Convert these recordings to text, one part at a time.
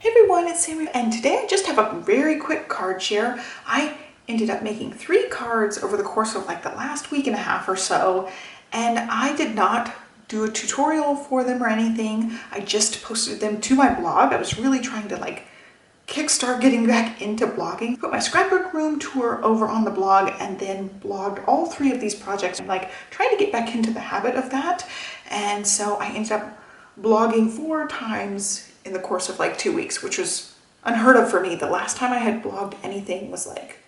Hey everyone, it's Sammy, and today I just have a very quick card share. I ended up making 3 cards over the course of like the last week and a half or so, and I did not do a tutorial for them or anything. I just posted them to my blog. I was really trying to like kickstart getting back into blogging. Put my scrapbook room tour over on the blog and then blogged all 3 of these projects. I'm like trying to get back into the habit of that, and so I ended up blogging 4 times in the course of like 2 weeks, which was unheard of for me. The last time I had blogged anything was like,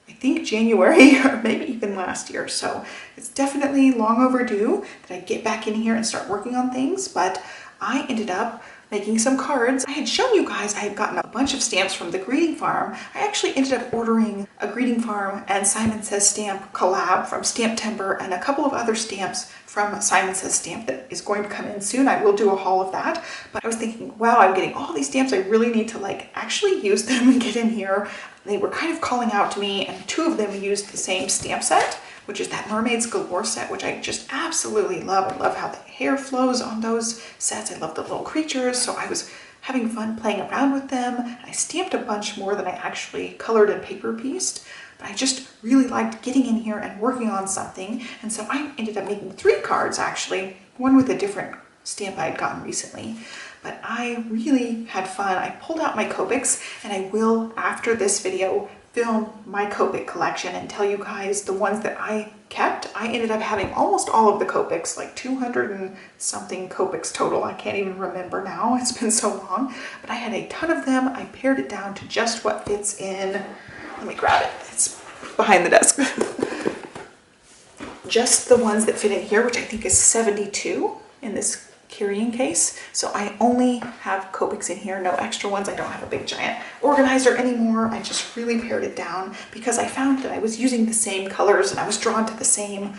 I think January or maybe even last year. So it's definitely long overdue that I get back in here and start working on things. But I ended up making some cards. I had shown you guys I had gotten a bunch of stamps from the Greeting Farm. I actually ended up ordering a Greeting Farm and Simon Says Stamp collab from Stamp Timber and a couple of other stamps from Simon Says Stamp that is going to come in soon. I will do a haul of that. But I was thinking, wow, I'm getting all these stamps. I really need to like actually use them and get in here. They were kind of calling out to me, and 2 of them used the same stamp set, which is that Mermaids Galore set, which I just absolutely love. I love how the hair flows on those sets. I love the little creatures, so I was having fun playing around with them. I stamped a bunch more than I actually colored and paper pieced, but I just really liked getting in here and working on something, and so I ended up making 3 cards actually, one with a different stamp I had gotten recently. But I really had fun. I pulled out my Copics, and I will, after this video, film my Copic collection and tell you guys the ones that I kept. I ended up having almost all of the Copics, like 200 and something Copics total. I can't even remember now. It's been so long. But I had a ton of them. I pared it down to just what fits in. Let me grab it. It's behind the desk. Just the ones that fit in here, which I think is 72 in this carrying case. So I only have Copics in here, no extra ones. I don't have a big giant organizer anymore. I just really pared it down because I found that I was using the same colors and I was drawn to the same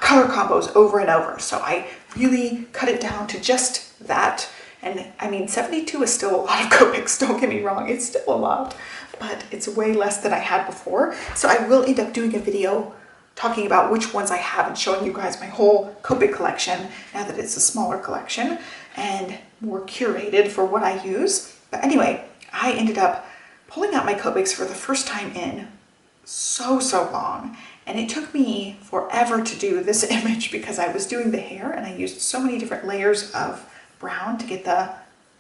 color combos over and over. So I really cut it down to just that. And I mean, 72 is still a lot of Copics, don't get me wrong, it's still a lot, but it's way less than I had before. So I will end up doing a video talking about which ones I have and showing you guys my whole Copic collection now that it's a smaller collection and more curated for what I use. But anyway, I ended up pulling out my Copics for the first time in so long, and it took me forever to do this image because I was doing the hair and I used so many different layers of brown to get the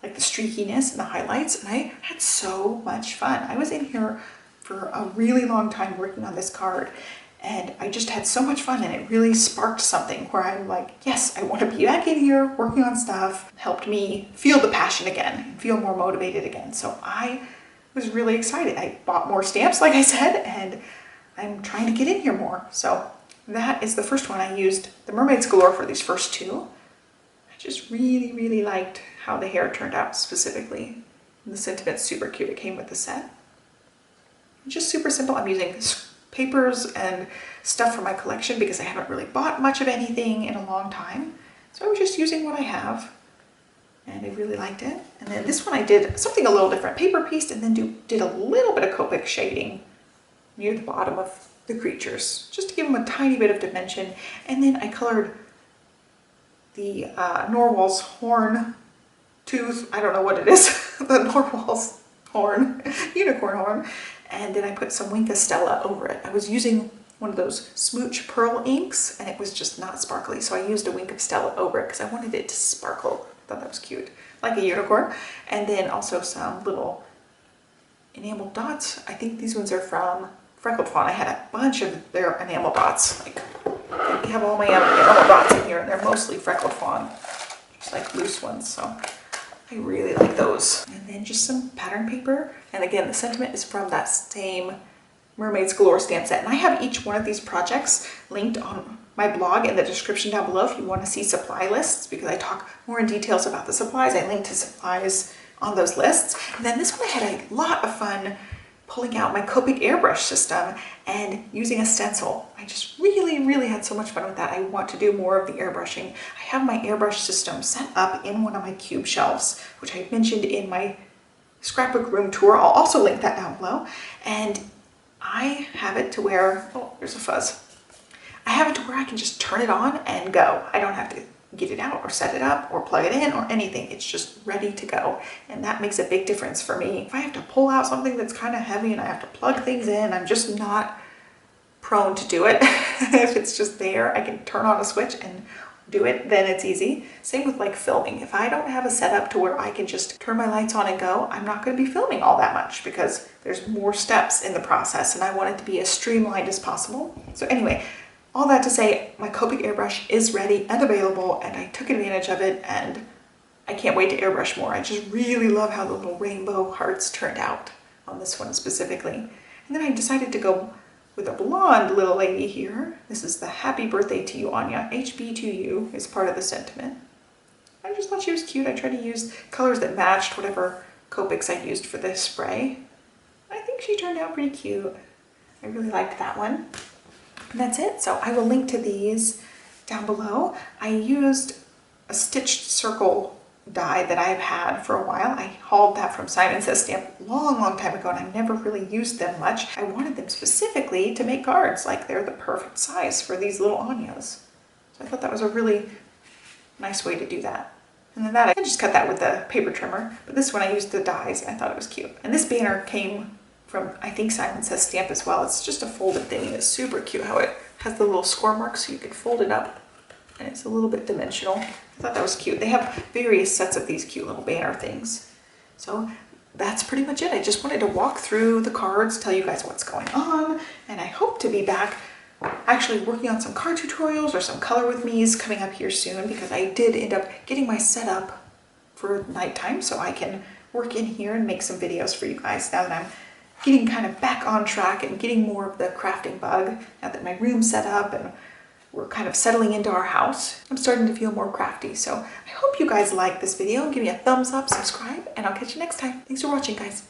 like the streakiness and the highlights, and I had so much fun. I was in here for a really long time working on this card, and I just had so much fun, and it really sparked something where I'm like, yes, I want to be back in here working on stuff. It helped me feel the passion again and feel more motivated again. So I was really excited. I bought more stamps, like I said, and I'm trying to get in here more. So that is the first one. I used the Mermaids Galore for these first 2. I just really liked how the hair turned out specifically. And the sentiment's super cute. It came with the set. Just super simple. I'm using papers and stuff from my collection because I haven't really bought much of anything in a long time. So I was just using what I have, and I really liked it. And then this one I did something a little different. Paper pieced and then did a little bit of Copic shading near the bottom of the creatures, just to give them a tiny bit of dimension. And then I colored the narwhal's horn tooth. I don't know what it is. The narwhal's horn, unicorn horn. And then I put some Wink of Stella over it. I was using one of those Smooch Pearl inks, and it was just not sparkly, so I used a Wink of Stella over it because I wanted it to sparkle. I thought that was cute, like a unicorn. And then also some little enamel dots. I think these ones are from Freckled Fawn. I had a bunch of their enamel dots. Like, I have all my enamel dots in here, and they're mostly Freckled Fawn, just like loose ones. So I really like those. And then just some pattern paper. And again, the sentiment is from that same Mermaids Galore stamp set. And I have each one of these projects linked on my blog in the description down below if you want to see supply lists, because I talk more in details about the supplies. I link to supplies on those lists. And then this one I had a lot of fun pulling out my Copic airbrush system and using a stencil. I just really had so much fun with that. I want to do more of the airbrushing. I have my airbrush system set up in one of my cube shelves, which I mentioned in my scrapbook room tour. I'll also link that down below. And I have it to where, oh, there's a fuzz. I have it to where I can just turn it on and go. I don't have to get it out or set it up or plug it in or anything. It's just ready to go. And that makes a big difference for me. If I have to pull out something that's kind of heavy and I have to plug things in, I'm just not prone to do it. If it's just there, I can turn on a switch and do it, then it's easy. Same with like filming. If I don't have a setup to where I can just turn my lights on and go, I'm not going to be filming all that much because there's more steps in the process and I want it to be as streamlined as possible. So anyway, all that to say, my Copic airbrush is ready and available and I took advantage of it and I can't wait to airbrush more. I just really love how the little rainbow hearts turned out on this one specifically. And then I decided to go with a blonde little lady here. This is the Happy Birthday to You, Anya. HB to you is part of the sentiment. I just thought she was cute. I tried to use colors that matched whatever Copics I used for this spray. I think she turned out pretty cute. I really liked that one. And that's it. So I will link to these down below. I used a stitched circle die that I've had for a while. I hauled that from Simon Says Stamp long time ago and I never really used them much. I wanted them specifically to make cards, like they're the perfect size for these little Anyas. So I thought that was a really nice way to do that. And then that, I just cut that with the paper trimmer, but this one I used the dies and I thought it was cute. And this banner came from, I think, Simon Says Stamp as well. It's just a folded thing and it's super cute how it has the little score marks so you can fold it up. And it's a little bit dimensional. I thought that was cute. They have various sets of these cute little banner things. So that's pretty much it. I just wanted to walk through the cards, tell you guys what's going on, and I hope to be back actually working on some card tutorials or some color with me's coming up here soon because I did end up getting my setup for nighttime so I can work in here and make some videos for you guys now that I'm getting kind of back on track and getting more of the crafting bug now that my room's set up and we're kind of settling into our house. I'm starting to feel more crafty. So I hope you guys like this video. Give me a thumbs up, subscribe, and I'll catch you next time. Thanks for watching, guys.